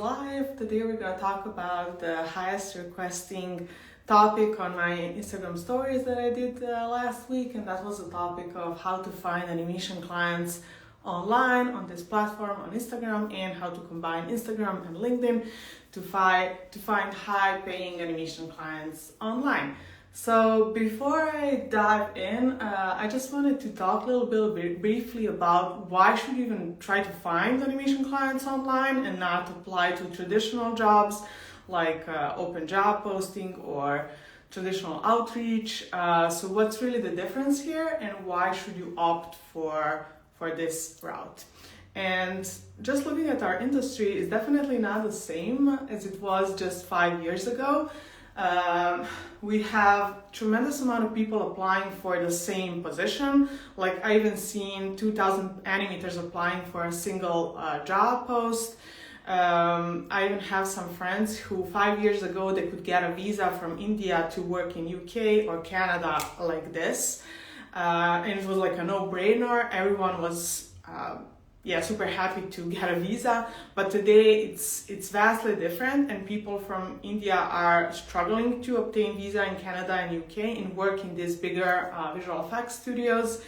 live. Today we're going to talk about the highest requesting topic on my Instagram stories that I did last week, and that was the topic of how to find animation clients online on this platform on Instagram, and how to combine Instagram and LinkedIn to find high-paying animation clients online. So before I dive in, I just wanted to talk a little bit briefly about why should you even try to find animation clients online and not apply to traditional jobs like open job posting or traditional outreach. So what's really the difference here, and why should you opt for this route? And just looking at our industry is definitely not the same as it was just 5 years ago. We have tremendous amount of people applying for the same position. Like I even seen 2,000 animators applying for a single job post. I even have some friends who 5 years ago they could get a visa from India to work in UK or Canada like this. And it was like a no-brainer. Everyone was super happy to get a visa, but today it's vastly different, and people from India are struggling to obtain visa in Canada and UK and work in these bigger visual effects studios.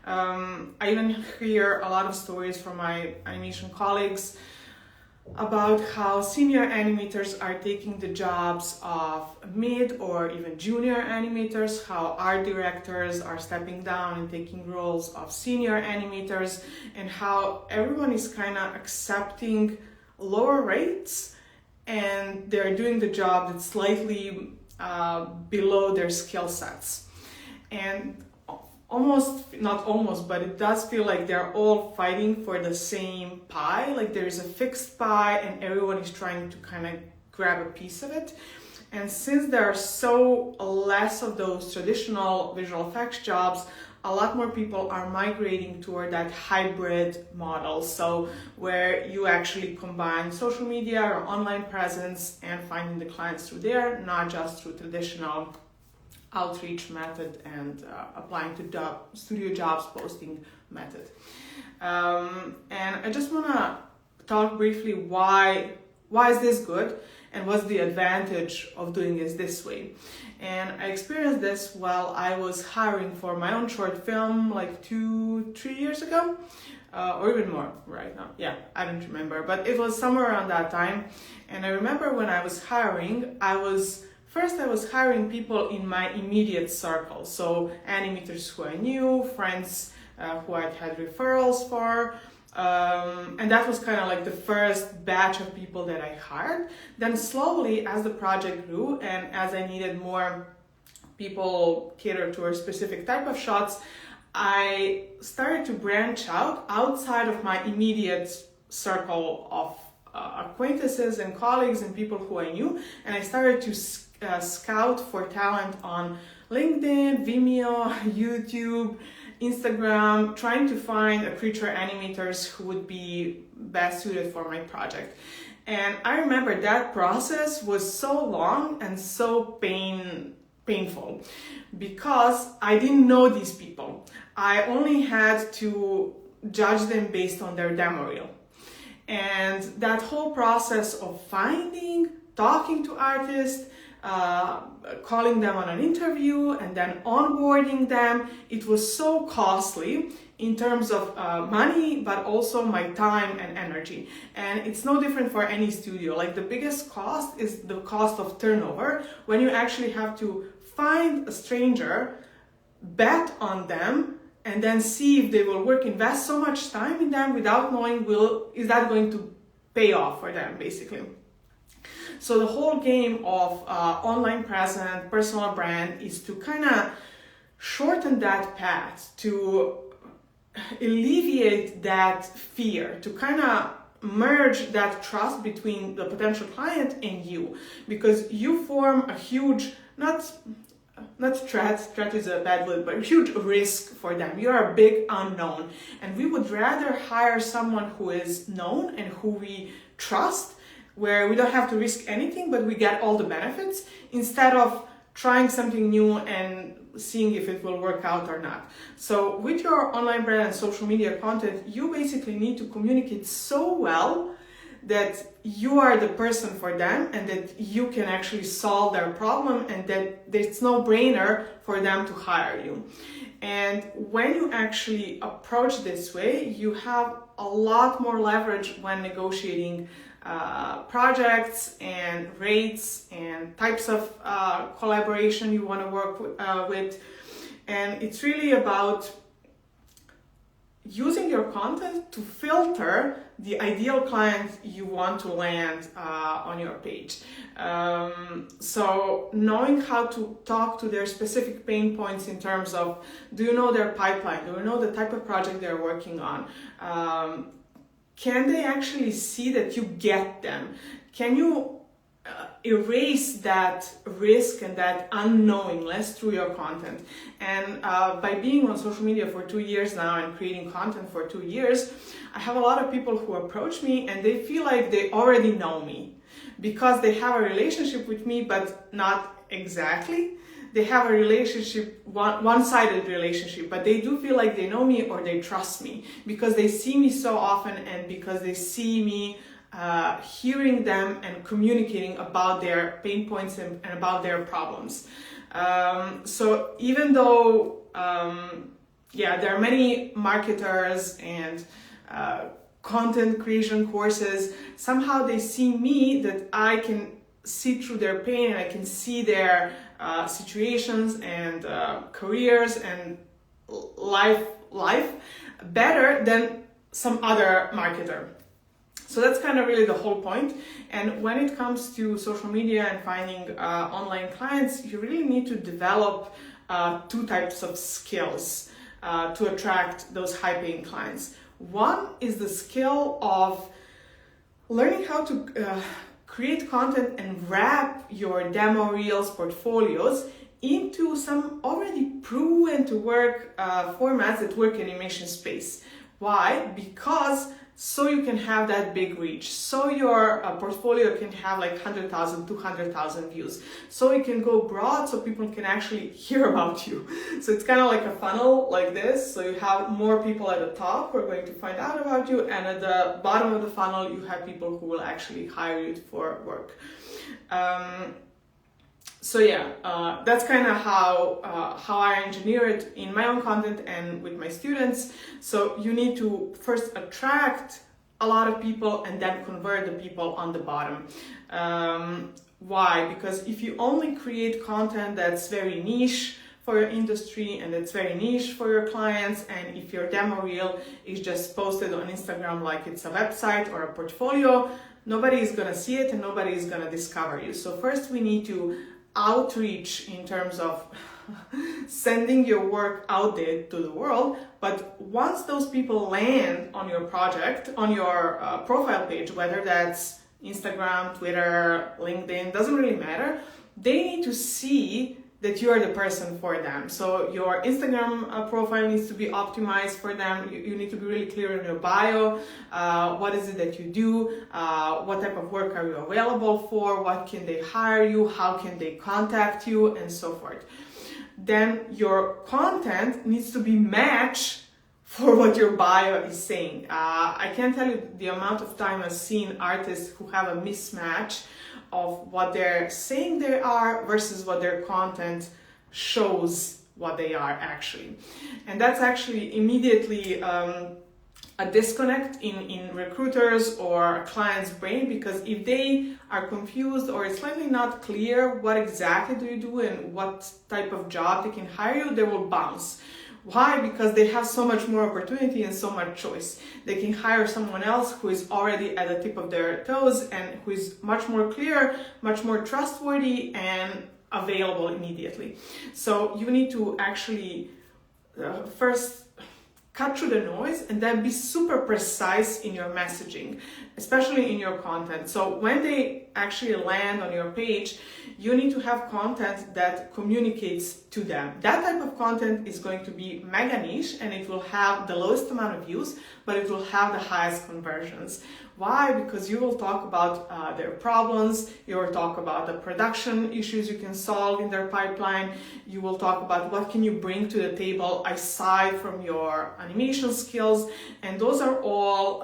I even hear a lot of stories from my animation colleagues about how senior animators are taking the jobs of mid or even junior animators, how art directors are stepping down and taking roles of senior animators, and how everyone is kind of accepting lower rates and they're doing the job that's slightly below their skill sets. And but it does feel like they're all fighting for the same pie. Like there's a fixed pie and everyone is trying to kind of grab a piece of it. And since there are so less of those traditional visual effects jobs, a lot more people are migrating toward that hybrid model. So where you actually combine social media or online presence and finding the clients through there, not just through traditional outreach method and applying to studio jobs posting method. And I just want to talk briefly why is this good and what's the advantage of doing this way. And I experienced this while I was hiring for my own short film like 2-3 years ago, or even more right now. Yeah, I don't remember, but it was somewhere around that time. And I remember when I was hiring, I was hiring people in my immediate circle, so animators who I knew, friends who I had referrals for, and that was kind of like the first batch of people that I hired. Then slowly, as the project grew and as I needed more people catered to a specific type of shots, I started to branch out outside of my immediate circle of acquaintances and colleagues and people who I knew, and I started to scout for talent on LinkedIn, Vimeo, YouTube, Instagram, trying to find creature animators who would be best suited for my project. And I remember that process was so long and so painful because I didn't know these people. I only had to judge them based on their demo reel. And that whole process of finding, talking to artists, calling them on an interview and then onboarding them, it was so costly in terms of money, but also my time and energy. And it's no different for any studio. Like the biggest cost is the cost of turnover, when you actually have to find a stranger, bet on them, and then see if they will work, invest so much time in them without knowing is that going to pay off for them, basically. So the whole game of online presence, personal brand, is to kind of shorten that path, to alleviate that fear, to kind of merge that trust between the potential client and you, because you form a huge, not threat is a bad word, but a huge risk for them. You're a big unknown, and we would rather hire someone who is known and who we trust, where we don't have to risk anything, but we get all the benefits, instead of trying something new and seeing if it will work out or not. So with your online brand and social media content, you basically need to communicate so well that you are the person for them and that you can actually solve their problem and that it's no brainer for them to hire you. And when you actually approach this way, you have a lot more leverage when negotiating projects and rates and types of collaboration you want to work with. And it's really about using your content to filter the ideal client you want to land on your page. So knowing how to talk to their specific pain points in terms of, do you know their pipeline? Do you know the type of project they're working on? Can they actually see that you get them? Can you erase that risk and that unknowingness through your content? And by being on social media for 2 years now and creating content for 2 years, I have a lot of people who approach me and they feel like they already know me because they have a relationship with me, but not exactly. They have a relationship, one-sided relationship, but they do feel like they know me or they trust me because they see me so often and because they see me hearing them and communicating about their pain points and about their problems. So even though, there are many marketers and content creation courses, somehow they see me that I can see through their pain and I can see their situations and careers and life better than some other marketer. So that's kind of really the whole point. And when it comes to social media and finding online clients, you really need to develop 2 types of skills to attract those high-paying clients. One is the skill of learning how to create content and wrap your demo reels, portfolios into some already proven to work formats that work in animation space. Why? Because so you can have that big reach, so your portfolio can have like 100,000, 200,000 views, so it can go broad so people can actually hear about you. So it's kind of like a funnel like this, so you have more people at the top who are going to find out about you, and at the bottom of the funnel you have people who will actually hire you for work. That's kind of how I engineer it in my own content and with my students. So you need to first attract a lot of people and then convert the people on the bottom. Why? Because if you only create content that's very niche for your industry and that's very niche for your clients, and if your demo reel is just posted on Instagram like it's a website or a portfolio, nobody is going to see it and nobody is going to discover you. So first we need to outreach in terms of sending your work out there to the world. But once those people land on your project, on your profile page, whether that's Instagram, Twitter, LinkedIn, doesn't really matter, they need to see that you are the person for them. So your Instagram profile needs to be optimized for them. You need to be really clear in your bio. What is it that you do? What type of work are you available for? What can they hire you? How can they contact you? And so forth. Then your content needs to be matched for what your bio is saying. I can't tell you the amount of time I've seen artists who have a mismatch of what they're saying they are versus what their content shows what they are actually. And that's actually immediately a disconnect in recruiters or clients' brain, because if they are confused or it's slightly not clear what exactly do you do and what type of job they can hire you, they will bounce. Why? Because they have so much more opportunity and so much choice. They can hire someone else who is already at the tip of their toes and who is much more clear, much more trustworthy and available immediately. So you need to actually first cut through the noise and then be super precise in your messaging, especially in your content. So when they actually land on your page, you need to have content that communicates to them. That type of content is going to be mega niche and it will have the lowest amount of views, but it will have the highest conversions. Why? Because you will talk about their problems, you will talk about the production issues you can solve in their pipeline, you will talk about what can you bring to the table aside from your animation skills, and those are all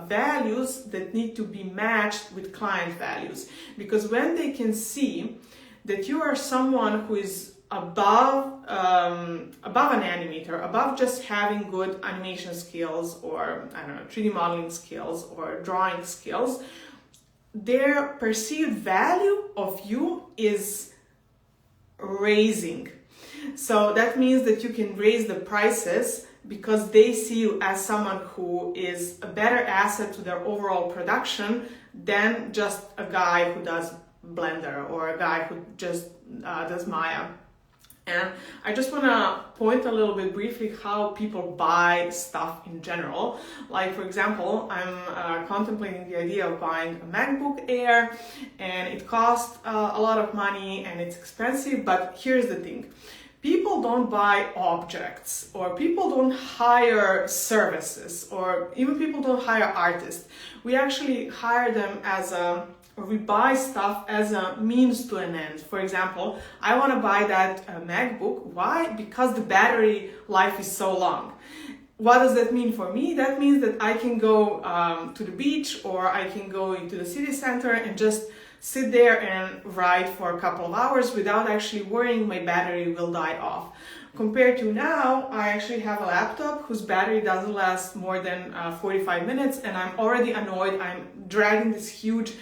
values that need to be matched with client values. Because when they can see that you are someone who is above an animator, above just having good animation skills or, I don't know, 3D modeling skills or drawing skills, their perceived value of you is raising. So that means that you can raise the prices because they see you as someone who is a better asset to their overall production than just a guy who does Blender or a guy who just does Maya. And I just want to point a little bit briefly how people buy stuff in general. Like, for example, I'm contemplating the idea of buying a MacBook Air, and it costs a lot of money and it's expensive, but here's the thing. People don't buy objects, or people don't hire services, or even people don't hire artists. We actually hire them or we buy stuff as a means to an end. For example, I want to buy that MacBook. Why? Because the battery life is so long. What does that mean for me? That means that I can go to the beach, or I can go into the city center and just sit there and write for a couple of hours without actually worrying my battery will die off. Compared to now, I actually have a laptop whose battery doesn't last more than 45 minutes, and I'm already annoyed. I'm dragging this huge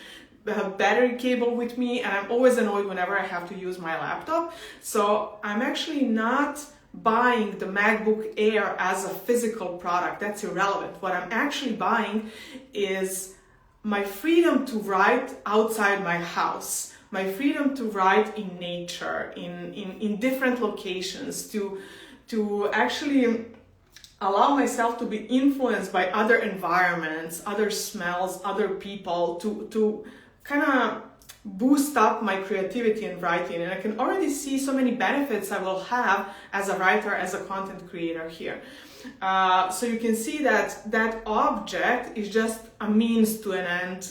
battery cable with me, and I'm always annoyed whenever I have to use my laptop. So I'm actually not buying the MacBook Air as a physical product. That's irrelevant. What I'm actually buying is my freedom to write outside my house, my freedom to write in nature, in different locations, to actually allow myself to be influenced by other environments, other smells, other people, to kind of boost up my creativity in writing. And I can already see so many benefits I will have as a writer, as a content creator here. So you can see that that object is just a means to an end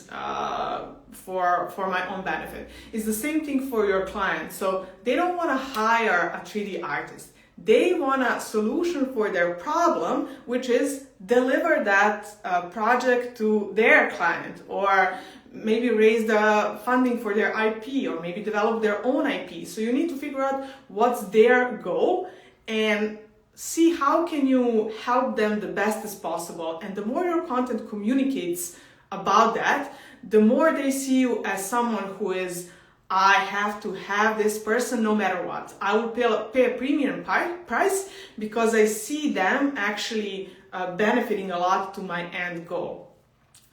for my own benefit. It's the same thing for your client. So they don't want to hire a 3D artist. They want a solution for their problem, which is deliver that project to their client, or maybe raise the funding for their IP, or maybe develop their own IP. So you need to figure out what's their goal and see how can you help them the best as possible. And the more your content communicates about that, the more they see you as someone who is, I have to have this person no matter what. I will pay a premium price because I see them actually benefiting a lot to my end goal.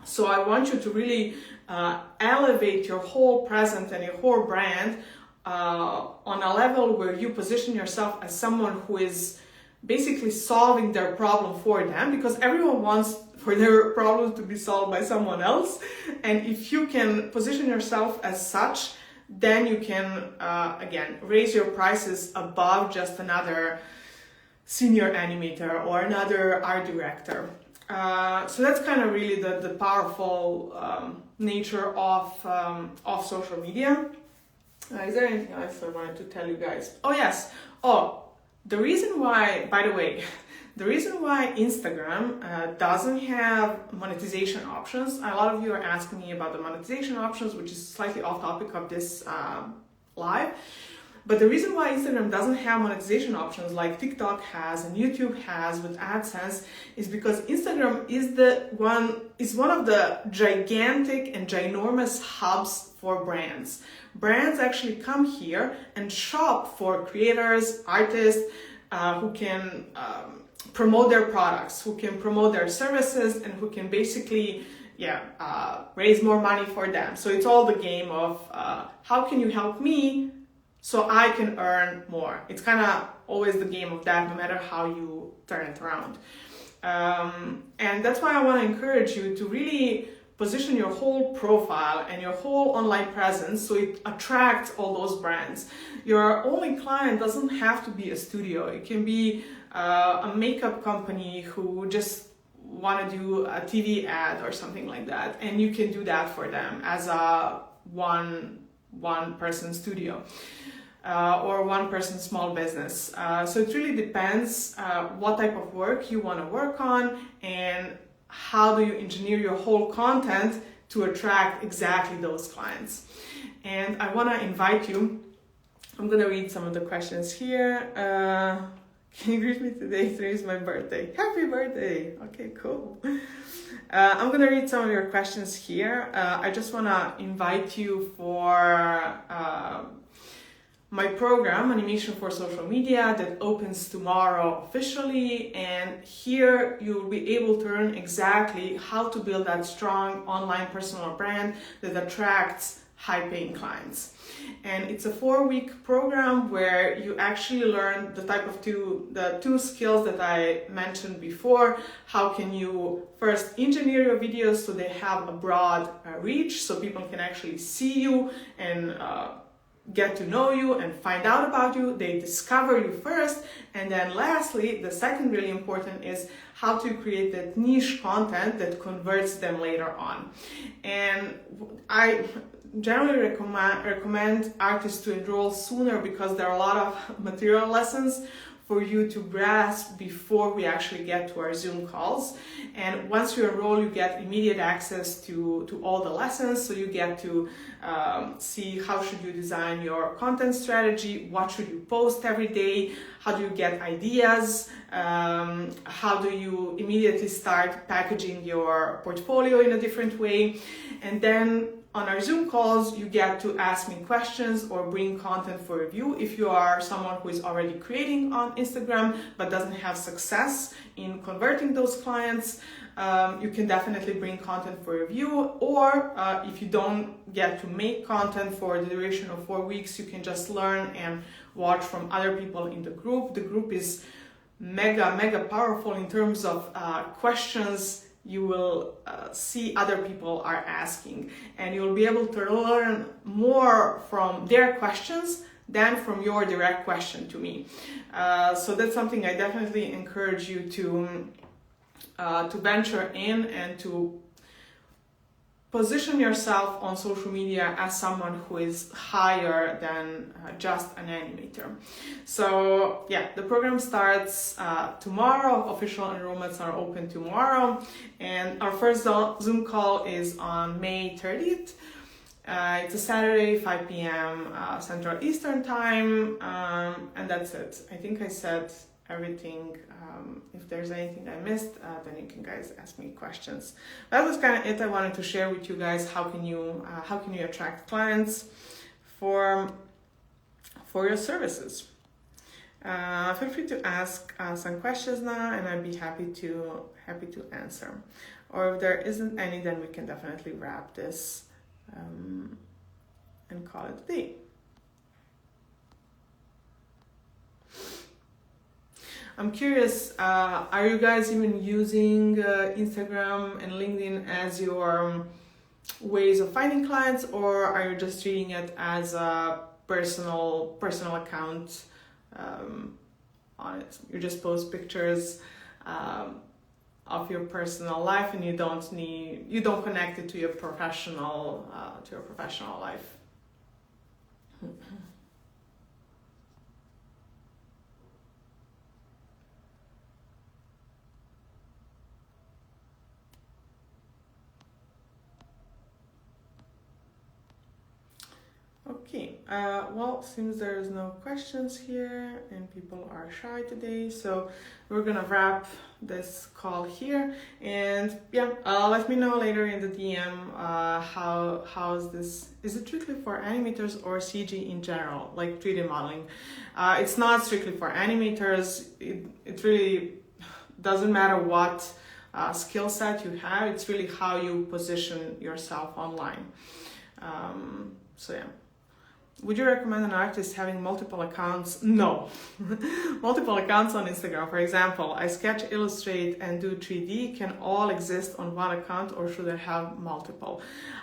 So I want you to really elevate your whole presence and your whole brand on a level where you position yourself as someone who is basically solving their problem for them, because everyone wants for their problems to be solved by someone else. And if you can position yourself as such, then you can, again, raise your prices above just another senior animator or another art director. So that's kind of really the powerful nature of social media. Is there anything else I wanted to tell you guys? Oh, yes. The reason why, by the way, the reason why Instagram doesn't have monetization options, a lot of you are asking me about the monetization options, which is slightly off topic of this live. But the reason why Instagram doesn't have monetization options like TikTok has and YouTube has with AdSense is because Instagram is one of the gigantic and ginormous hubs for brands. Brands actually come here and shop for creators, artists who can promote their products, who can promote their services, and who can basically raise more money for them. So it's all the game of how can you help me so I can earn more. It's kind of always the game of that, no matter how you turn it around. And that's why I want to encourage you to really position your whole profile and your whole online presence so it attracts all those brands. Your only client doesn't have to be a studio. It can be a makeup company who just want to do a TV ad or something like that, and you can do that for them as a one person studio. Or one person small business. So it really depends what type of work you want to work on and how do you engineer your whole content to attract exactly those clients. And I want to invite you, I'm going to read some of the questions here. Can you greet me today? Today is my birthday. Happy birthday! Okay, cool. I'm going to read some of your questions here. I just want to invite you for my program, Animation for Social Media, that opens tomorrow officially. And here you'll be able to learn exactly how to build that strong online personal brand that attracts high-paying clients. And it's a 4-week program where you actually learn the two skills that I mentioned before. How can you first engineer your videos so they have a broad reach, so people can actually see you and get to know you and find out about you. They discover you first. And then lastly, the second really important is how to create that niche content that converts them later on. And I generally recommend artists to enroll sooner because there are a lot of material lessons for you to grasp before we actually get to our Zoom calls. And once you enroll, you get immediate access to all the lessons. So you get to see how should you design your content strategy, what should you post every day, how do you get ideas, how do you immediately start packaging your portfolio in a different way. And then on our Zoom calls, you get to ask me questions or bring content for review. If you are someone who is already creating on Instagram but doesn't have success in converting those clients, you can definitely bring content for review. Or if you don't get to make content for the duration of 4 weeks, you can just learn and watch from other people in the group. The group is mega powerful in terms of questions you will see other people are asking, and you'll be able to learn more from their questions than from your direct question to me. So that's something I definitely encourage you to venture in and to position yourself on social media as someone who is higher than just an animator. So yeah, the program starts tomorrow. Official enrollments are open tomorrow. And our first Zoom call is on May 30th. It's a Saturday, 5 p.m. Central Eastern Time. And that's it. I think I said everything. If there's anything I missed, then you can guys ask me questions. That was kind of it I wanted to share with you guys. How can you attract clients for your services? Feel free to ask some questions now, and I'd be happy to answer. Or if there isn't any, then we can definitely wrap this and call it a day. I'm curious, are you guys even using Instagram and LinkedIn as your ways of finding clients, or are you just treating it as a personal account on it? You just post pictures of your personal life, and you don't connect it to your professional life. Okay, well, since there's no questions here and people are shy today, so we're gonna wrap this call here. And yeah, let me know later in the DM how's this. Is it strictly for animators or CG in general, like 3D modeling? It's not strictly for animators. It really doesn't matter what skill set you have. It's really how you position yourself online. So yeah. Would you recommend an artist having multiple accounts? No. Multiple accounts on Instagram. For example, I sketch, illustrate, and do 3D can all exist on one account, or should I have multiple?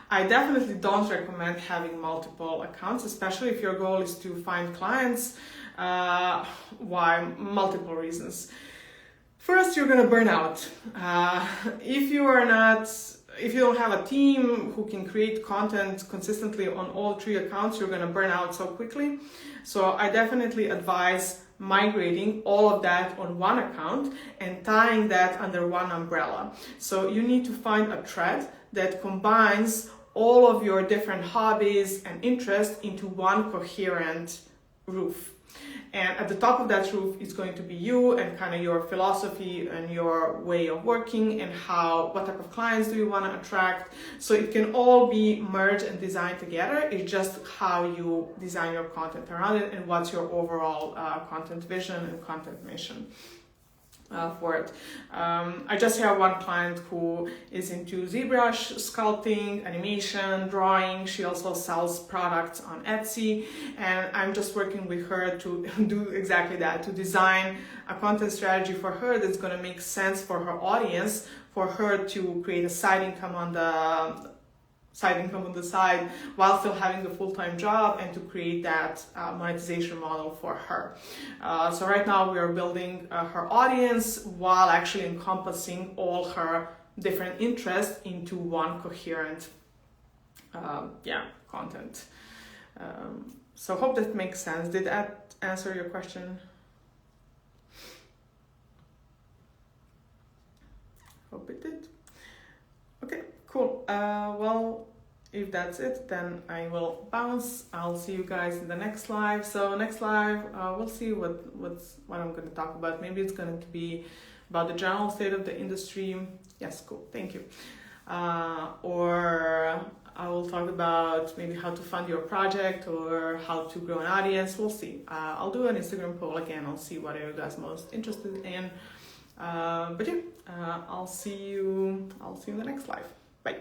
I definitely don't recommend having multiple accounts, especially if your goal is to find clients. Why? Multiple reasons. First, you're gonna burn out. If you are not, if you don't have a team who can create content consistently on all 3 accounts, you're gonna burn out so quickly. So I definitely advise migrating all of that on one account and tying that under one umbrella. So you need to find a thread that combines all of your different hobbies and interests into one coherent roof. And at the top of that roof is going to be you and kind of your philosophy and your way of working and what type of clients do you want to attract. So it can all be merged and designed together. It's just how you design your content around it and what's your overall content vision and content mission. For it. I just have one client who is into ZBrush sculpting, animation, drawing. She also sells products on Etsy, and I'm just working with her to do exactly that, to design a content strategy for her that's going to make sense for her audience, for her to create a side income on the side while still having a full-time job, and to create that monetization model for her. So right now we are building her audience while actually encompassing all her different interests into one coherent content. So hope that makes sense. Did that answer your question? Hope it did. Okay, cool. Well, if that's it, then I will bounce. I'll see you guys in the next live. So next live, we'll see what I'm going to talk about. Maybe it's going to be about the general state of the industry. Yes, cool. Thank you. Or I will talk about maybe how to fund your project or how to grow an audience. We'll see. I'll do an Instagram poll again. I'll see what are you guys most interested in. But yeah, I'll see you in the next live. Bye.